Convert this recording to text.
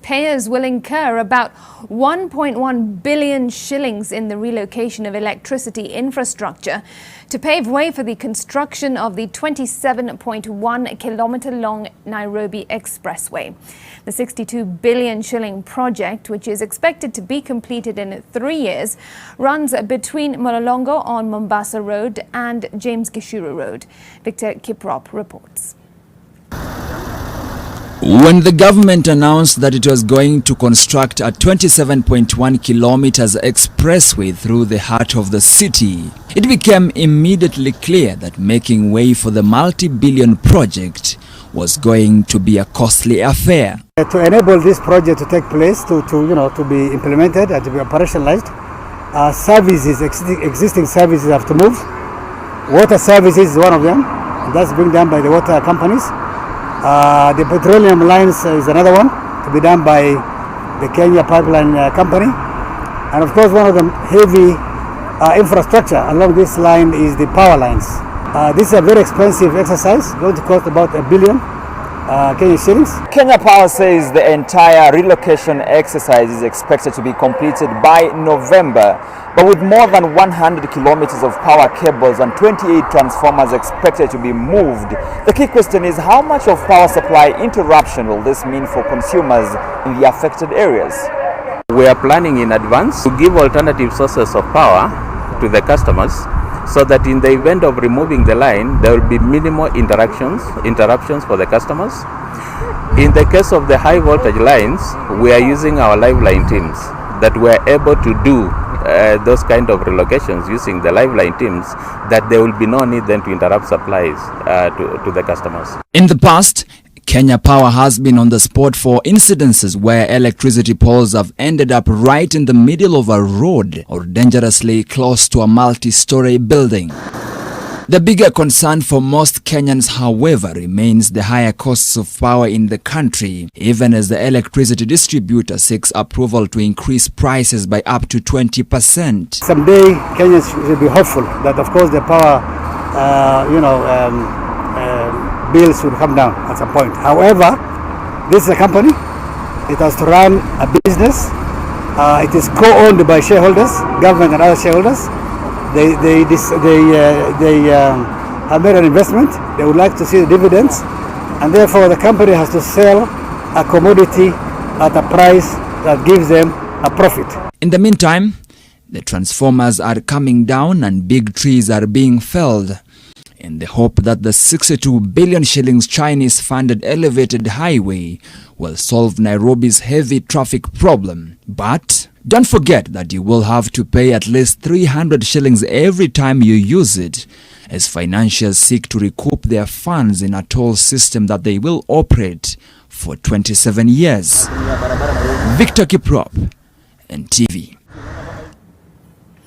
taxpayers will incur about 1.1 billion shillings in the relocation of electricity infrastructure to pave way for the construction of the 27.1 kilometre long Nairobi Expressway. The 62 billion shilling project, which is expected to be completed in 3 years, runs between Mlolongo on Mombasa Road and James Gishuru Road. Victor Kiprop reports. When the government announced that it was going to construct a 27.1 kilometers expressway through the heart of the city, it became immediately clear that making way for the multi-billion project was going to be a costly affair. To enable this project to take place, to be implemented and to be operationalized, existing services have to move. Water services is one of them, and that's being done by the water companies. The petroleum lines is another one, to be done by the Kenya Pipeline Company. And of course, one of the heavy infrastructure along this line is the power lines. This is a very expensive exercise, going to cost about $1 billion Kenyan shillings. Kenya Power says the entire relocation exercise is expected to be completed by November, but with more than 100 kilometers of power cables and 28 transformers expected to be moved. The key question is, how much of power supply interruption will this mean for consumers in the affected areas? We are planning in advance to give alternative sources of power to the customers, so that in the event of removing the line, there will be minimal interruptions for the customers. In the case of the high voltage lines, we are using our liveline teams that were able to do those kind of relocations using the liveline teams, that there will be no need then to interrupt supplies to the customers. In the past, Kenya Power has been on the spot for incidences where electricity poles have ended up right in the middle of a road or dangerously close to a multi-story building. The bigger concern for most Kenyans, however, remains the higher costs of power in the country, even as the electricity distributor seeks approval to increase prices by up to 20%. Someday, Kenyans should be hopeful that, of course, the power, bills will come down at some point. However, this is a company. It has to run a business. It is co-owned by shareholders, government and other shareholders. They have made an investment. They would like to see the dividends, and therefore the company has to sell a commodity at a price that gives them a profit. In the meantime, the transformers are coming down and big trees are being felled in the hope that the 62 billion shillings Chinese-funded elevated highway will solve Nairobi's heavy traffic problem. But don't forget that you will have to pay at least 300 shillings every time you use it, as financiers seek to recoup their funds in a toll system that they will operate for 27 years. Victor Kiprop, NTV.